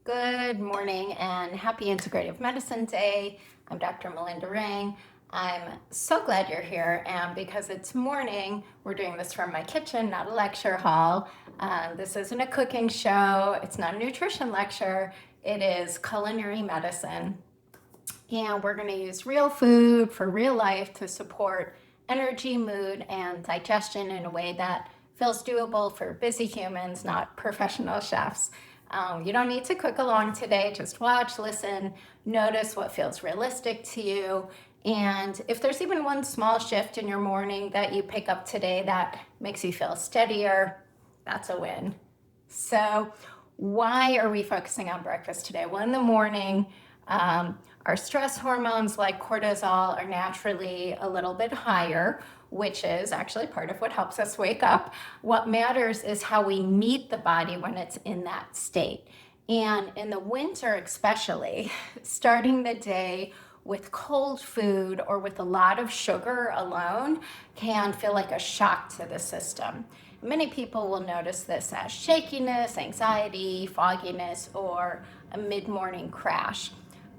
Good morning and happy Integrative Medicine Day. I'm Dr. Melinda Ring. I'm so glad you're here, and because it's morning, we're doing this from my kitchen, not a lecture hall. This isn't a cooking show, it's not a nutrition lecture, it is culinary medicine. And we're going to use real food for real life to support energy, mood, and digestion in a way that feels doable for busy humans, not professional chefs. You don't need to cook along today, just watch, listen, notice what feels realistic to you. And if there's even one small shift in your morning that you pick up today that makes you feel steadier, that's a win. So, why are we focusing on breakfast today? Well, in the morning, our stress hormones like cortisol are naturally a little bit higher, which is actually part of what helps us wake up. What matters is how we meet the body when it's in that state. And in the winter, especially, starting the day with cold food or with a lot of sugar alone can feel like a shock to the system. Many people will notice this as shakiness, anxiety, fogginess, or a mid-morning crash.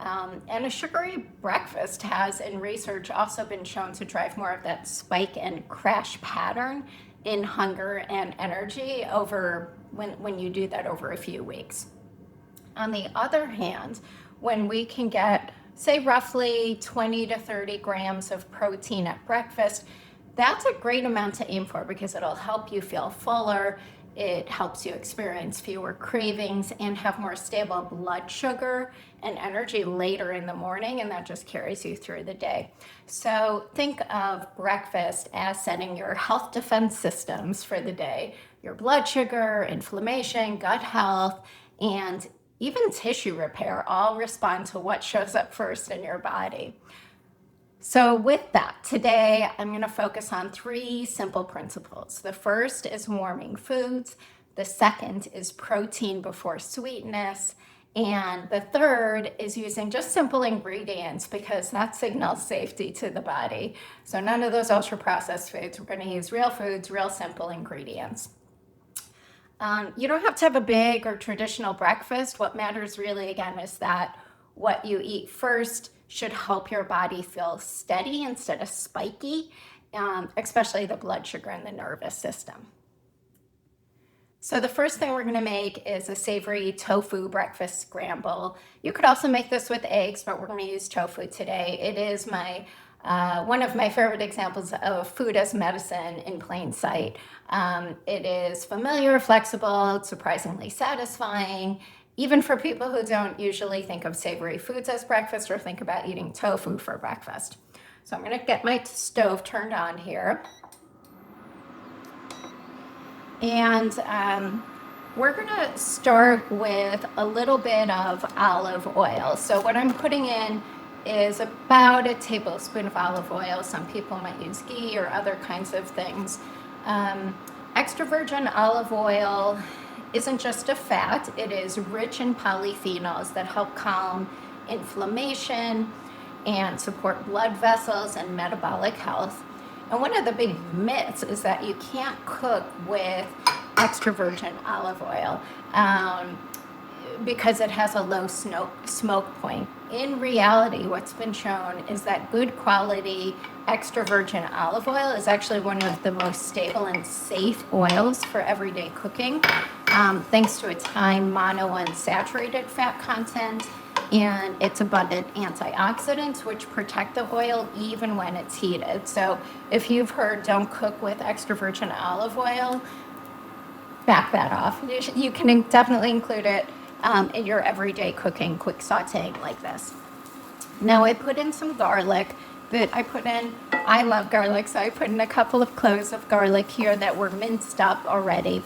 And a sugary breakfast has, in research, also been shown to drive more of that spike and crash pattern in hunger and energy over when you do that over a few weeks. On the other hand, when we can get, say, roughly 20 to 30 grams of protein at breakfast, that's a great amount to aim for because it'll help you feel fuller. It helps you experience fewer cravings and have more stable blood sugar and energy later in the morning, and that just carries you through the day. So think of breakfast as setting your health defense systems for the day. Your blood sugar, inflammation, gut health, and even tissue repair all respond to what shows up first in your body. So with that, today I'm going to focus on 3 simple principles. The first is warming foods. The second is protein before sweetness. And the third is using just simple ingredients because that signals safety to the body. So none of those ultra-processed foods. We're going to use real foods, real simple ingredients. You don't have to have a big or traditional breakfast. What matters really, again, is that what you eat first should help your body feel steady instead of spiky, especially the blood sugar and the nervous system. So the first thing we're going to make is a savory tofu breakfast scramble. You could also make this with eggs, but we're going to use tofu today. It is one of my favorite examples of food as medicine in plain sight. It is familiar, flexible, it's surprisingly satisfying, even for people who don't usually think of savory foods as breakfast or think about eating tofu for breakfast. So I'm going to get my stove turned on here. And we're going to start with a little bit of olive oil. So what I'm putting in is about a tablespoon of olive oil. Some people might use ghee or other kinds of things. Extra virgin olive oil isn't just a fat, it is rich in polyphenols that help calm inflammation and support blood vessels and metabolic health. And one of the big myths is that you can't cook with extra virgin olive oil because it has a low smoke point. In reality, what's been shown is that good quality extra virgin olive oil is actually one of the most stable and safe oils for everyday cooking, thanks to its high monounsaturated fat content and its abundant antioxidants, which protect the oil even when it's heated. So if you've heard don't cook with extra virgin olive oil, back that off. You can definitely include it in your everyday cooking, quick sauteing like this. Now I put in some garlic I love garlic, so I put in a couple of cloves of garlic here that were minced up already.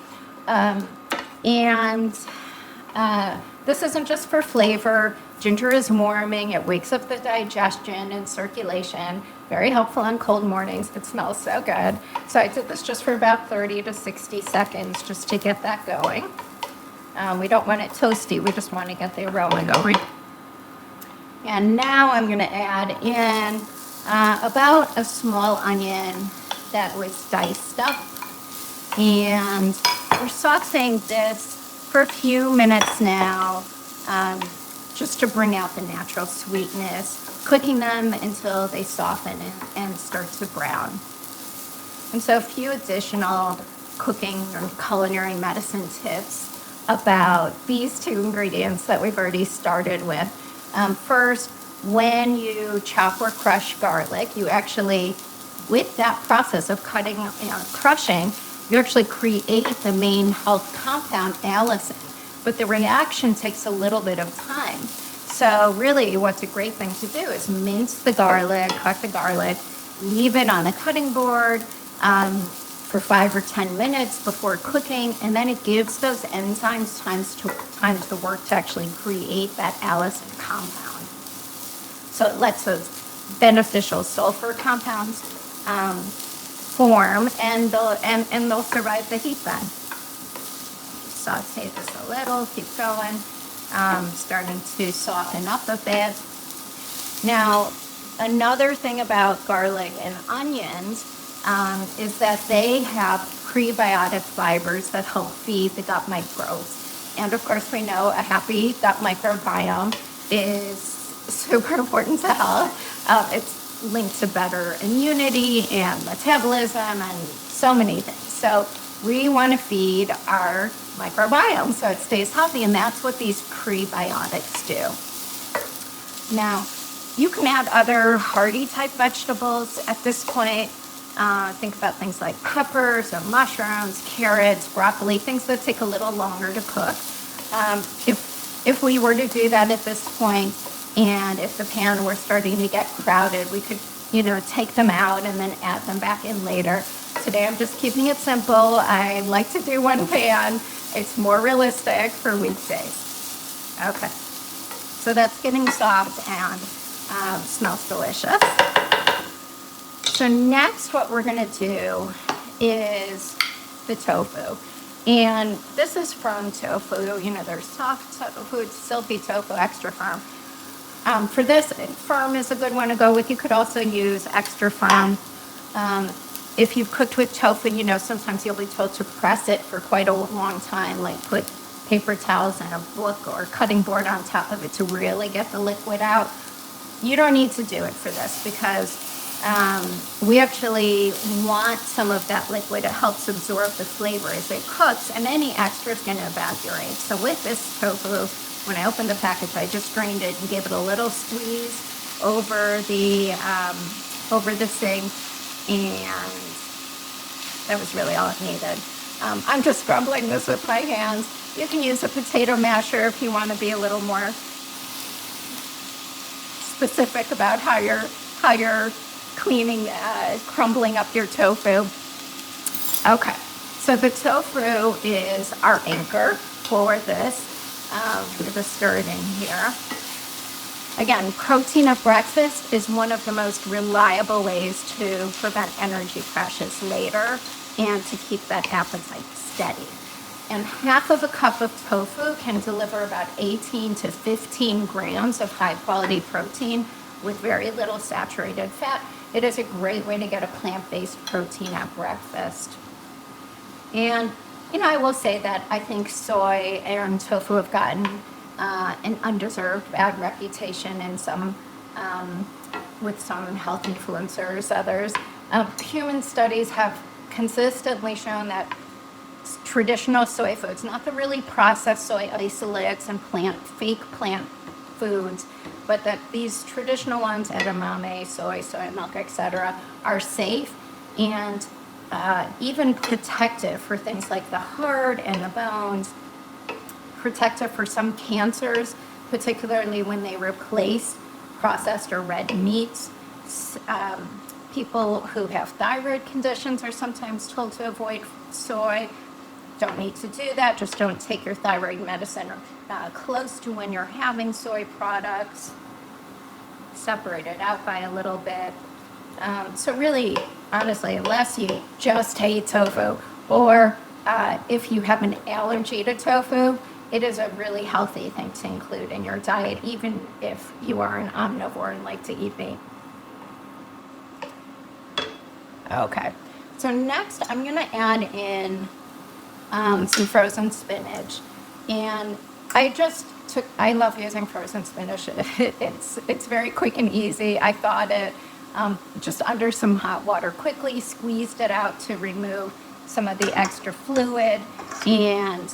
This isn't just for flavor. Ginger is warming, it wakes up the digestion and circulation. Very helpful on cold mornings. It smells so good. So I did this just for about 30 to 60 seconds just to get that going. We don't want it toasty, we just want to get the aroma going. And now I'm going to add in about a small onion that was diced up. And we're sauteing this for a few minutes now just to bring out the natural sweetness, cooking them until they soften and start to brown. And so a few additional cooking or culinary medicine tips about these two ingredients that we've already started with. First, when you chop or crush garlic, you actually, with that process of cutting and crushing, you actually create the main health compound, allicin. But the reaction takes a little bit of time. So really what's a great thing to do is mince the garlic, cut the garlic, leave it on the cutting board for 5 or 10 minutes before cooking, and then it gives those enzymes time to work to actually create that allicin compound. So it lets those beneficial sulfur compounds form, and they'll survive the heat then. Saute this a little, keep going, starting to soften up a bit. Now, another thing about garlic and onions is that they have prebiotic fibers that help feed the gut microbes. And of course, we know a happy gut microbiome is super important to health. It's linked to better immunity and metabolism and so many things. So we want to feed our microbiome so it stays healthy, and that's what these prebiotics do. Now, you can add other hearty type vegetables at this point. Think about things like peppers or mushrooms, carrots, broccoli, things that take a little longer to cook. If we were to do that at this point, and if the pan were starting to get crowded, we could, take them out and then add them back in later. Today I'm just keeping it simple. I like to do one pan. It's more realistic for weekdays. Okay, so that's getting soft and smells delicious. So next what we're gonna do is the tofu. And this is from Tofu. There's soft tofu, silky tofu, extra firm. For this, firm is a good one to go with. You could also use extra firm. If you've cooked with tofu, sometimes you'll be told to press it for quite a long time, like put paper towels and a book or cutting board on top of it to really get the liquid out. You don't need to do it for this because we actually want some of that liquid. It helps absorb the flavor as it cooks, and any extra is going to evaporate. So with this tofu, when I opened the package, I just drained it and gave it a little squeeze over the sink, and that was really all it needed. I'm just scrumbling this with my hands. You can use a potato masher if you want to be a little more specific about how you're cleaning, crumbling up your tofu. Okay, so the tofu is our anchor for this. With a stir it in here. Again, protein at breakfast is one of the most reliable ways to prevent energy crashes later and to keep that appetite steady. And half of a cup of tofu can deliver about 18 to 15 grams of high quality protein with very little saturated fat. It is a great way to get a plant-based protein at breakfast. And I will say that I think soy and tofu have gotten an undeserved bad reputation in with some health influencers, others. Human studies have consistently shown that traditional soy foods, not the really processed soy isolates and fake plant foods, but that these traditional ones, edamame, soy milk, etc., are safe and even protective for things like the heart and the bones, protective for some cancers, particularly when they replace processed or red meats. People who have thyroid conditions are sometimes told to avoid soy. Don't need to do that. Just don't take your thyroid medicine close to when you're having soy products. Separate it out by a little bit. So really, honestly, unless you just hate tofu or if you have an allergy to tofu, it is a really healthy thing to include in your diet, even if you are an omnivore and like to eat meat. Okay, so next I'm gonna add in some frozen spinach. And I just I love using frozen spinach. It's very quick and easy. I thawed it just under some hot water quickly, squeezed it out to remove some of the extra fluid, and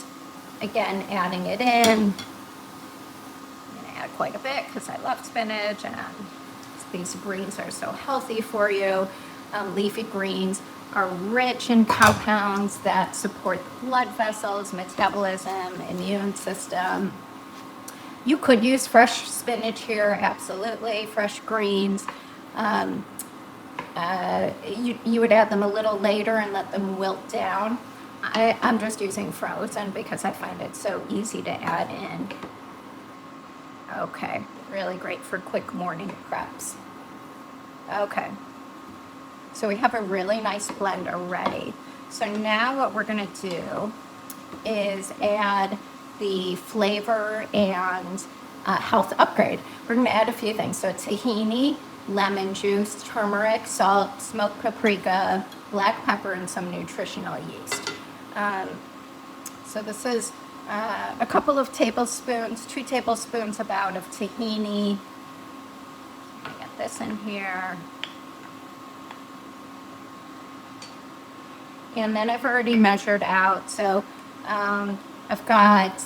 again, adding it in. I'm going to add quite a bit because I love spinach, and these greens are so healthy for you. Leafy greens are rich in compounds that support blood vessels, metabolism, immune system. You could use fresh spinach here, absolutely, fresh greens. You would add them a little later and let them wilt down. I'm just using frozen because I find it so easy to add in. Okay, really great for quick morning preps. Okay, so we have a really nice blender ready. So now what we're gonna do is add the flavor and health upgrade. We're gonna add a few things. So tahini, lemon juice, turmeric, salt, smoked paprika, black pepper, and some nutritional yeast. So this is a couple of tablespoons, 2 tablespoons about of tahini. Get this in here. And then I've already measured out. So I've got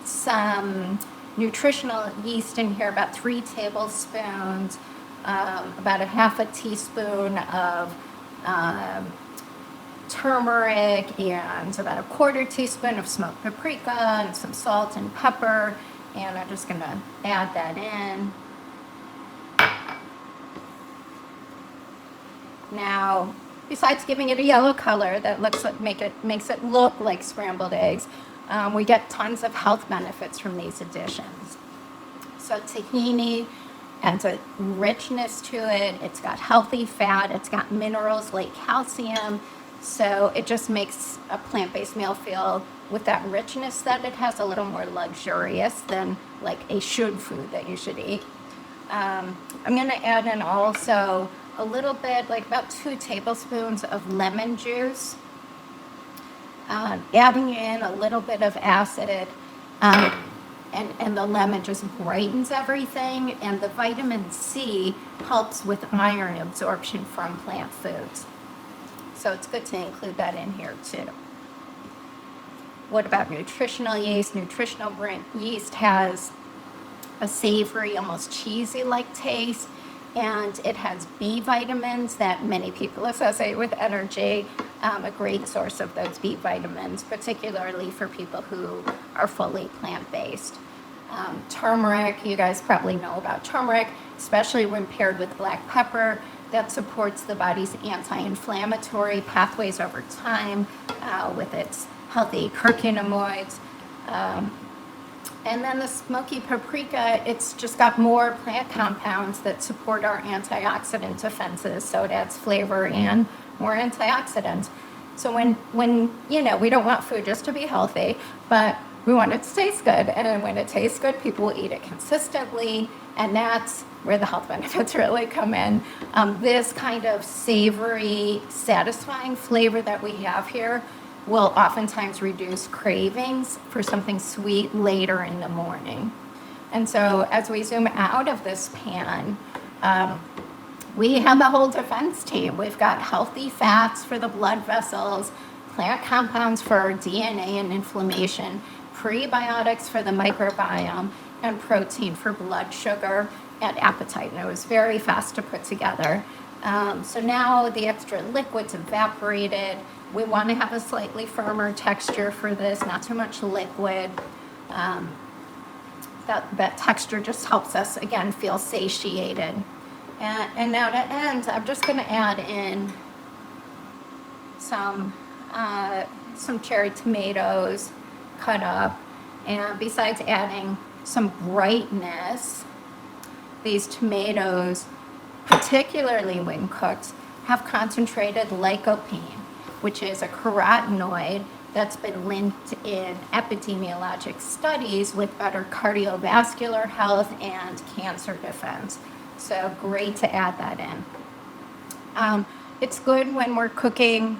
some nutritional yeast in here, about 3 tablespoons, about a half a teaspoon of turmeric, and about a 1/4 teaspoon of smoked paprika, and some salt and pepper. And I'm just gonna add that in. Now, besides giving it a yellow color that makes it look like scrambled eggs, we get tons of health benefits from these additions. So tahini adds a richness to it. It's got healthy fat. It's got minerals like calcium. So it just makes a plant-based meal feel, with that richness that it has, a little more luxurious than like a should food that you should eat. I'm going to add in also a little bit, like about 2 tablespoons of lemon juice. Adding in a little bit of acid, and the lemon just brightens everything, and the vitamin C helps with iron absorption from plant foods. So it's good to include that in here too. What about nutritional yeast? Nutritional yeast has a savory, almost cheesy-like taste, and it has B vitamins that many people associate with energy. A great source of those B vitamins, particularly for people who are fully plant-based. Turmeric, you guys probably know about turmeric, especially when paired with black pepper. That supports the body's anti-inflammatory pathways over time with its healthy curcuminoids. And then the smoky paprika, it's just got more plant compounds that support our antioxidant defenses, so it adds flavor and more antioxidants. So when we don't want food just to be healthy, but we want it to taste good, and when it tastes good, people will eat it consistently, and that's where the health benefits really come in. This kind of savory, satisfying flavor that we have here will oftentimes reduce cravings for something sweet later in the morning. And so as we zoom out of this pan, we have a whole defense team. We've got healthy fats for the blood vessels, plant compounds for our DNA and inflammation, prebiotics for the microbiome, and protein for blood sugar and appetite. And it was very fast to put together. So now the extra liquid's evaporated. We want to have a slightly firmer texture for this, not too much liquid. That texture just helps us, again, feel satiated. And now to end, I'm just going to add in some cherry tomatoes cut up. And besides adding some brightness, these tomatoes, particularly when cooked, have concentrated lycopene, which is a carotenoid that's been linked in epidemiologic studies with better cardiovascular health and cancer defense. So great to add that in. It's good when we're cooking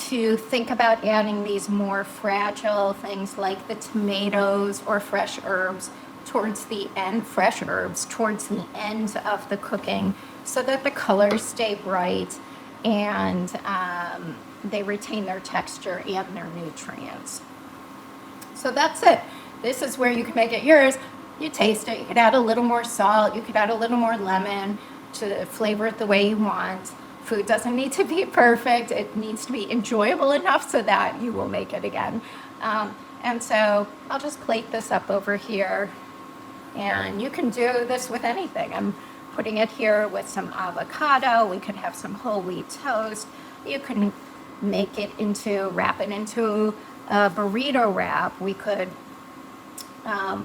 to think about adding these more fragile things like the tomatoes or fresh herbs towards the end, towards the end of the cooking, so that the colors stay bright and they retain their texture and their nutrients. So that's it. This is where you can make it yours. You taste it. You could add a little more salt. You could add a little more lemon to flavor it the way you want. Food doesn't need to be perfect. It needs to be enjoyable enough so that you will make it again. And so I'll just plate this up over here. And you can do this with anything. I'm putting it here with some avocado. We could have some whole wheat toast. You can make it into, wrap it into a burrito wrap. We could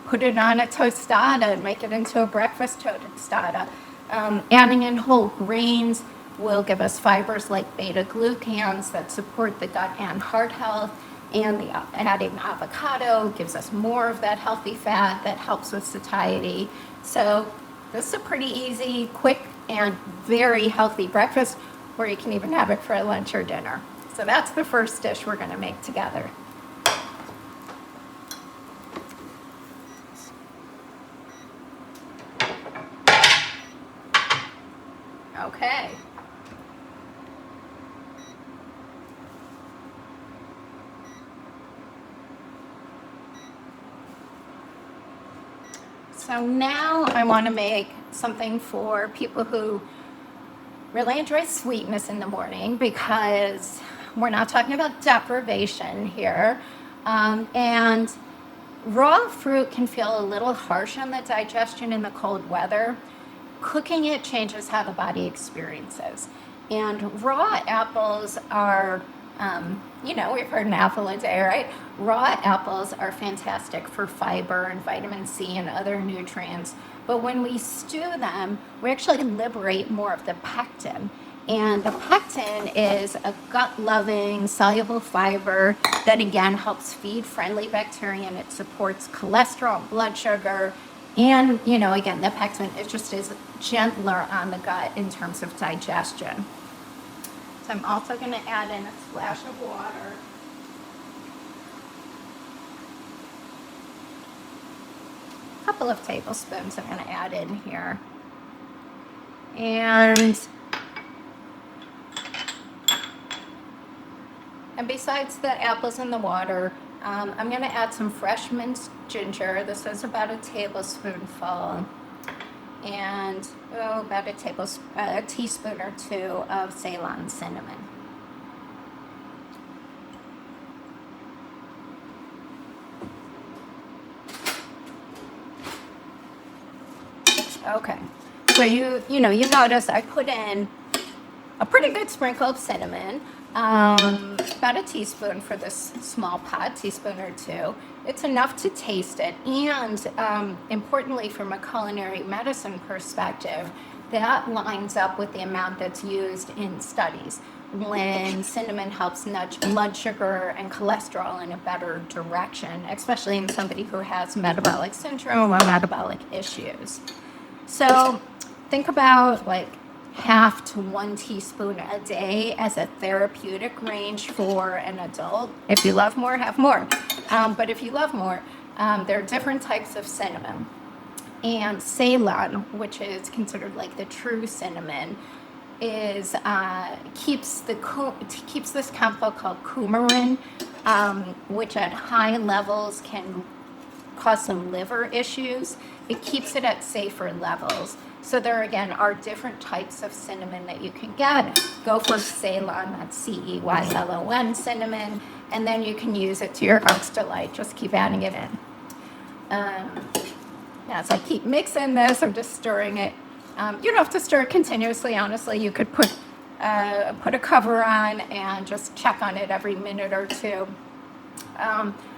put it on a tostada and make it into a breakfast tostada. Adding in whole grains will give us fibers like beta-glucans that support the gut and heart health. And adding avocado gives us more of that healthy fat that helps with satiety. So this is a pretty easy, quick, and very healthy breakfast, or you can even have it for lunch or dinner. So that's the first dish we're going to make together. Okay. So now I want to make something for people who really enjoy sweetness in the morning, because we're not talking about deprivation here. And raw fruit can feel a little harsh on the digestion in the cold weather. Cooking it changes how the body experiences. And raw apples are, we've heard an apple a day, right? Raw apples are fantastic for fiber and vitamin C and other nutrients. But when we stew them, we actually liberate more of the pectin. And the pectin is a gut-loving, soluble fiber that, again, helps feed friendly bacteria, and it supports cholesterol, blood sugar. And, again, the pectin is gentler on the gut in terms of digestion. So I'm also going to add in a splash of water. A couple of tablespoons I'm going to add in here. And besides the apples in the water, I'm going to add some fresh minced ginger. This is about a tablespoonful. And about a teaspoon or two of Ceylon cinnamon. Okay, so you notice I put in a pretty good sprinkle of cinnamon, about a teaspoon for this small pot, teaspoon or two. It's enough to taste it, and importantly, from a culinary medicine perspective, that lines up with the amount that's used in studies when cinnamon helps nudge blood sugar and cholesterol in a better direction, especially in somebody who has metabolic syndrome or metabolic issues. So think about like half to 1 teaspoon a day as a therapeutic range for an adult. If you love more, have more. But if you love more, there are different types of cinnamon. And Ceylon, which is considered like the true cinnamon, is keeps this chemical called coumarin, which at high levels can cause some liver issues. It keeps it at safer levels. So there again are different types of cinnamon that you can get. Go for Ceylon, that's Ceylon cinnamon, and then you can use it to your heart's delight. Just keep adding it in. As I keep mixing this, I'm just stirring it. You don't have to stir it continuously, honestly. You could put a cover on and just check on it every minute or two.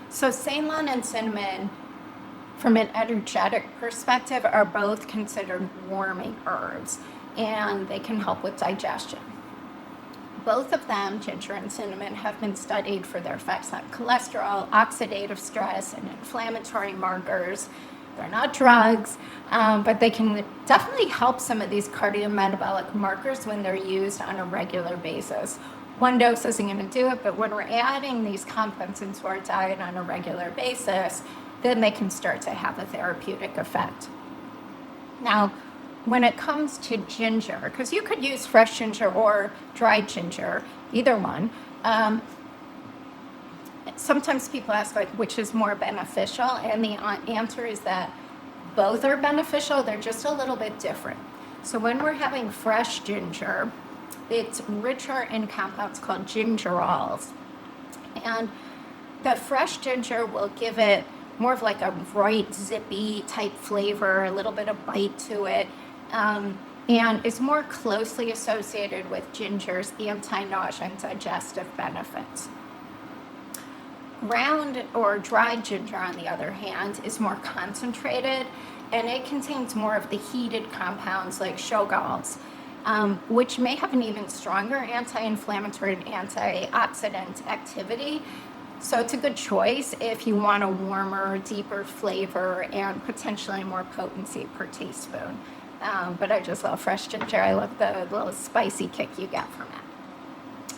So Ceylon and cinnamon, from an energetic perspective, are both considered warming herbs, and they can help with digestion. Both of them, ginger and cinnamon, have been studied for their effects on cholesterol, oxidative stress, and inflammatory markers. They're not drugs, but they can definitely help some of these cardiometabolic markers when they're used on a regular basis. one dose isn't going to do it, but when we're adding these compounds into our diet on a regular basis, then they can start to have a therapeutic effect. Now, when it comes to ginger, because you could use fresh ginger or dried ginger, either one. Sometimes people ask, like, which is more beneficial, and the answer is that both are beneficial, they're just a little bit different. So when we're having fresh ginger, it's richer in compounds called gingerols. And the fresh ginger will give it more of like a bright, zippy type flavor, a little bit of bite to it, and is more closely associated with ginger's anti-nausea and digestive benefits. Ground or dried ginger, on the other hand, is more concentrated, and it contains more of the heated compounds like shogaols, which may have an even stronger anti-inflammatory and antioxidant activity. So it's a good choice if you want a warmer, deeper flavor and potentially more potency per teaspoon. But I just love fresh ginger. I love the little spicy kick you get from it.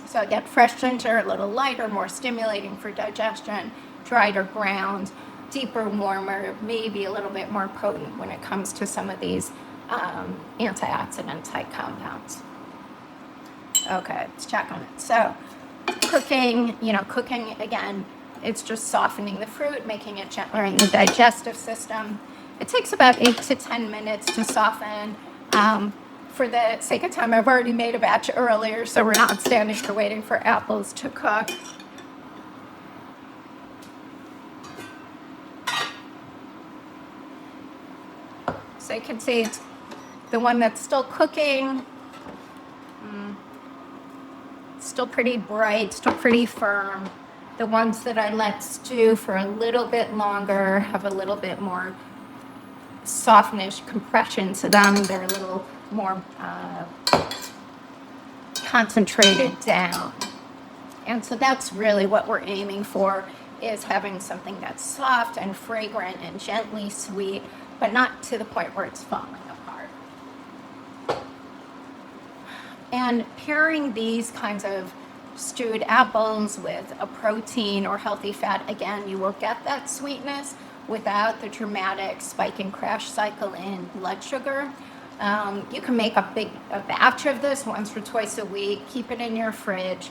So again, fresh ginger, a little lighter, more stimulating for digestion, dried or ground, deeper, warmer, maybe a little bit more potent when it comes to some of these antioxidant type compounds. Okay, let's check on it. So cooking again, it's just softening the fruit, making it gentler in the digestive system. It takes about 8 to 10 minutes to soften. For the sake of time, I've already made a batch earlier, so we're not standing here waiting for apples to cook. So you can see it's the one that's still cooking, still pretty bright, still pretty firm. The ones that I let stew for a little bit longer have a little bit more softness, compression to them. They're a little more concentrated down. And so that's really what we're aiming for, is having something that's soft and fragrant and gently sweet, but not to the point where it's falling apart. And pairing these kinds of stewed apples with a protein or healthy fat, again, you will get that sweetness without the dramatic spike and crash cycle in blood sugar. You can make a batch of this once or twice a week, keep it in your fridge,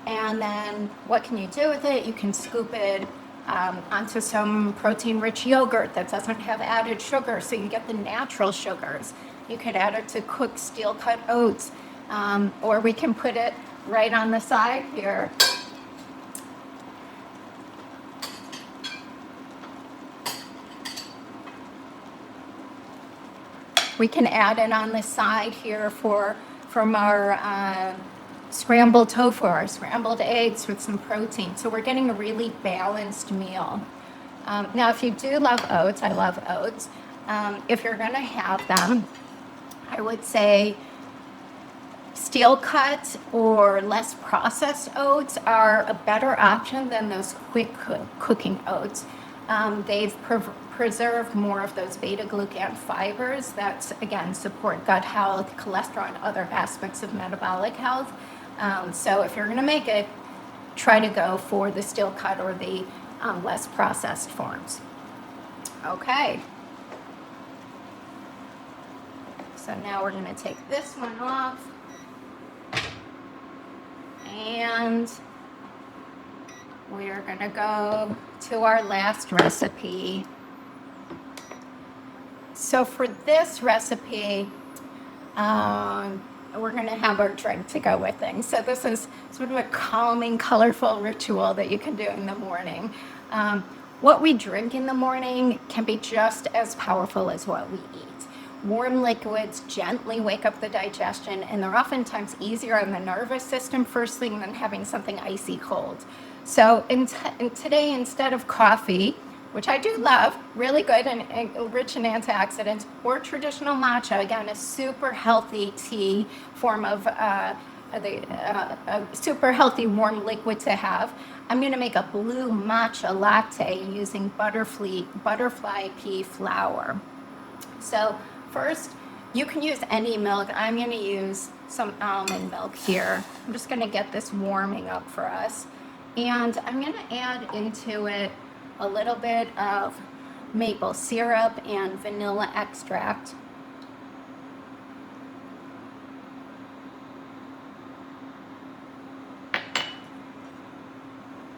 and then what can you do with it? You can scoop it onto some protein-rich yogurt that doesn't have added sugar, so you get the natural sugars. You could add it to cooked steel-cut oats, or we can put it right on the side here. We can add it on the side here from our scrambled tofu, our scrambled eggs with some protein. So we're getting a really balanced meal. Now, if you do love oats, I love oats. If you're going to have them, I would say steel cut or less processed oats are a better option than those quick cooking oats. They've preserved more of those beta-glucan fibers that, again, support gut health, cholesterol, and other aspects of metabolic health. So if you're going to make it, try to go for the steel cut or the less processed forms. Okay. So now we're going to take this one off. And we're going to go to our last recipe. So for this recipe, we're going to have our drink to go with things. So this is sort of a calming, colorful ritual that you can do in the morning. What we drink in the morning can be just as powerful as what we eat. Warm liquids gently wake up the digestion, and they're oftentimes easier on the nervous system first thing than having something icy cold. So today, instead of coffee, which I do love, really good and rich in antioxidants, or traditional matcha, again, a super healthy tea form of a super healthy warm liquid to have, I'm going to make a blue matcha latte using butterfly pea flour. So first, You can use any milk. I'm going to use some almond milk here. I'm just going to get this warming up for us. And I'm going to add into it a little bit of maple syrup and vanilla extract.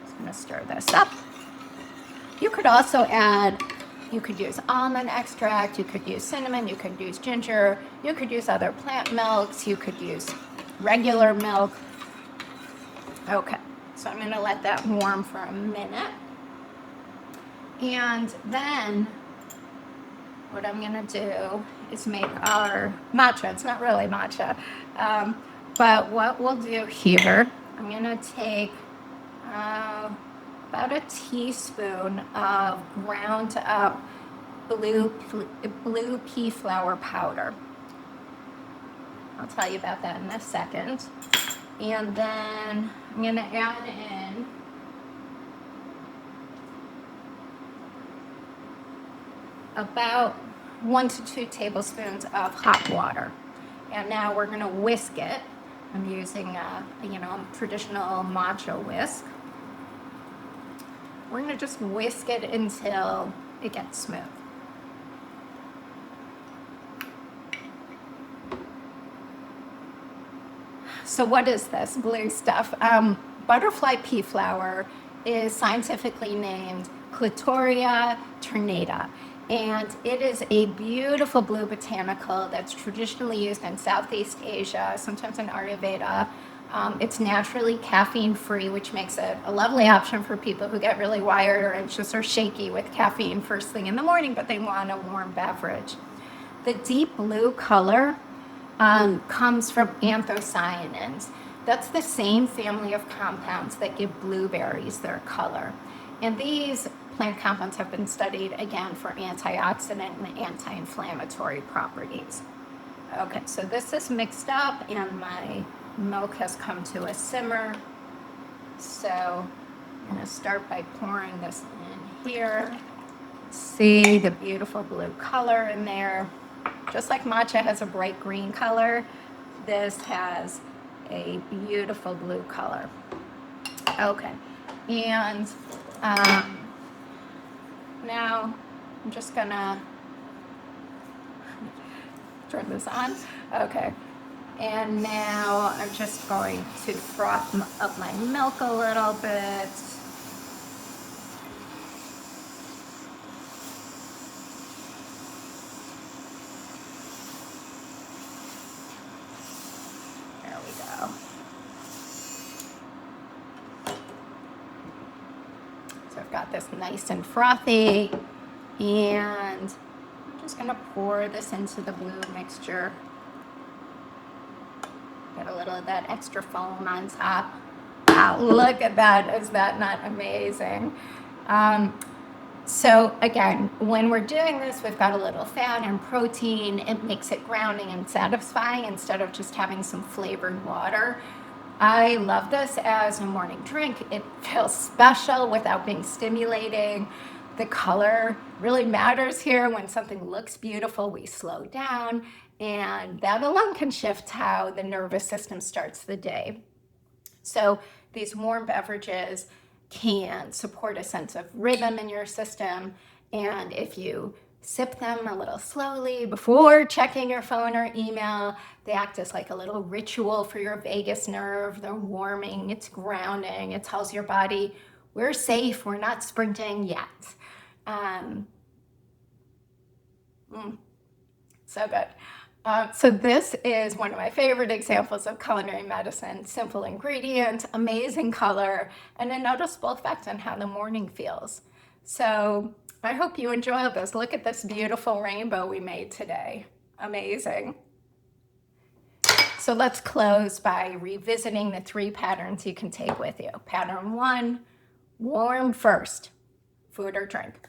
Just going to stir this up. You could also add, you could use almond extract, you could use cinnamon, you could use ginger, you could use other plant milks, you could use regular milk. Okay, so I'm gonna let that warm for a minute. And then what I'm gonna do is make our matcha. It's not really matcha, but what we'll do here, I'm gonna take about a teaspoon of ground up blue pea flour powder. I'll tell you about that in a second. And then I'm gonna add in about 1 to 2 tablespoons of hot water. And now we're gonna whisk it. I'm using a traditional matcha whisk. We're gonna just whisk it until it gets smooth. So what is this blue stuff? Butterfly pea flower is scientifically named Clitoria ternata. And it is a beautiful blue botanical that's traditionally used in Southeast Asia, sometimes in Ayurveda. It's naturally caffeine-free, which makes it a lovely option for people who get really wired or anxious or shaky with caffeine first thing in the morning, but they want a warm beverage. The deep blue color comes from anthocyanins. That's the same family of compounds that give blueberries their color. And these plant compounds have been studied, again, for antioxidant and anti-inflammatory properties. Okay, so this is mixed up and my milk has come to a simmer. So I'm gonna start by pouring this in here. See the beautiful blue color in there. Just like matcha has a bright green color, this has a beautiful blue color. Okay, and now I'm just gonna turn this on. Okay. And now I'm just going to froth up my milk a little bit. There we go. So I've got this nice and frothy, and I'm just gonna pour this into the blue mixture. Get a little of that extra foam on top. Wow, look at that. Is that not amazing? So again, when we're doing this, we've got a little fat and protein. It makes it grounding and satisfying instead of just having some flavored water. I love this as a morning drink. It feels special without being stimulating. The color really matters here. When something looks beautiful, we slow down, and that alone can shift how the nervous system starts the day. So these warm beverages can support a sense of rhythm in your system, and if you sip them a little slowly before checking your phone or email, they act as like a little ritual for your vagus nerve. They're warming, it's grounding, it tells your body, we're safe, we're not sprinting yet. So good. So this is one of my favorite examples of culinary medicine. Simple ingredient, amazing color, and a noticeable effect on how the morning feels. So I hope you enjoy this. Look at this beautiful rainbow we made today. Amazing. So let's close by revisiting the 3 patterns you can take with you. Pattern 1, warm first, food or drink.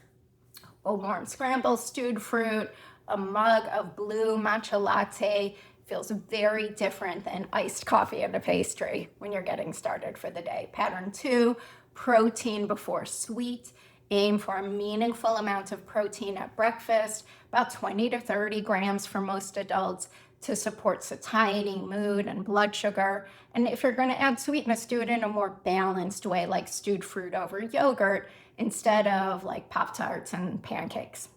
A warm scramble stewed fruit, a mug of blue matcha latte feels very different than iced coffee and a pastry when you're getting started for the day. Pattern 2, protein before sweet. Aim for a meaningful amount of protein at breakfast, about 20 to 30 grams for most adults, to support satiety, mood, and blood sugar. And if you're going to add sweetness, do it in a more balanced way, like stewed fruit over yogurt instead of like Pop-Tarts and pancakes.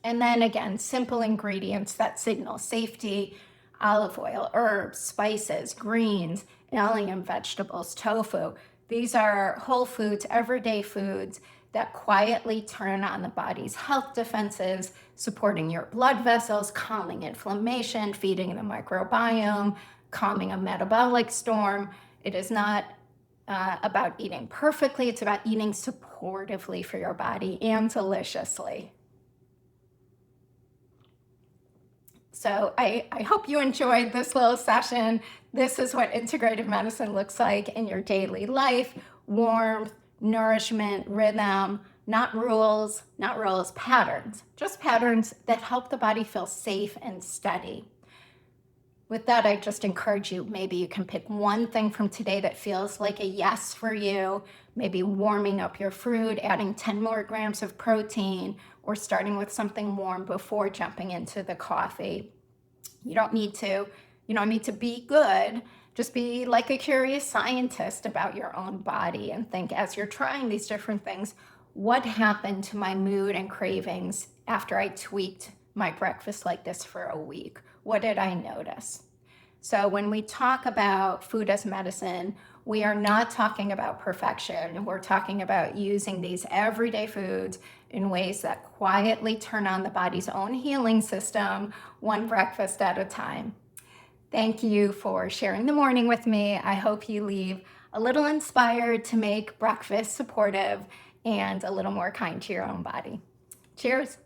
And then again, simple ingredients that signal safety: olive oil, herbs, spices, greens, allium vegetables, tofu. These are whole foods, everyday foods that quietly turn on the body's health defenses, supporting your blood vessels, calming inflammation, feeding the microbiome, calming a metabolic storm. It is not about eating perfectly, it's about eating supportively for your body and deliciously. So I hope you enjoyed this little session. This is what integrative medicine looks like in your daily life: warmth, nourishment, rhythm, not rules, patterns, just patterns that help the body feel safe and steady. With that, I just encourage you, maybe you can pick one thing from today that feels like a yes for you, maybe warming up your food, adding 10 more grams of protein, or starting with something warm before jumping into the coffee. You don't need to be good. Just be like a curious scientist about your own body and think, as you're trying these different things, what happened to my mood and cravings after I tweaked my breakfast like this for a week? What did I notice? So when we talk about food as medicine, we are not talking about perfection. We're talking about using these everyday foods in ways that quietly turn on the body's own healing system, one breakfast at a time. Thank you for sharing the morning with me. I hope you leave a little inspired to make breakfast supportive and a little more kind to your own body. Cheers.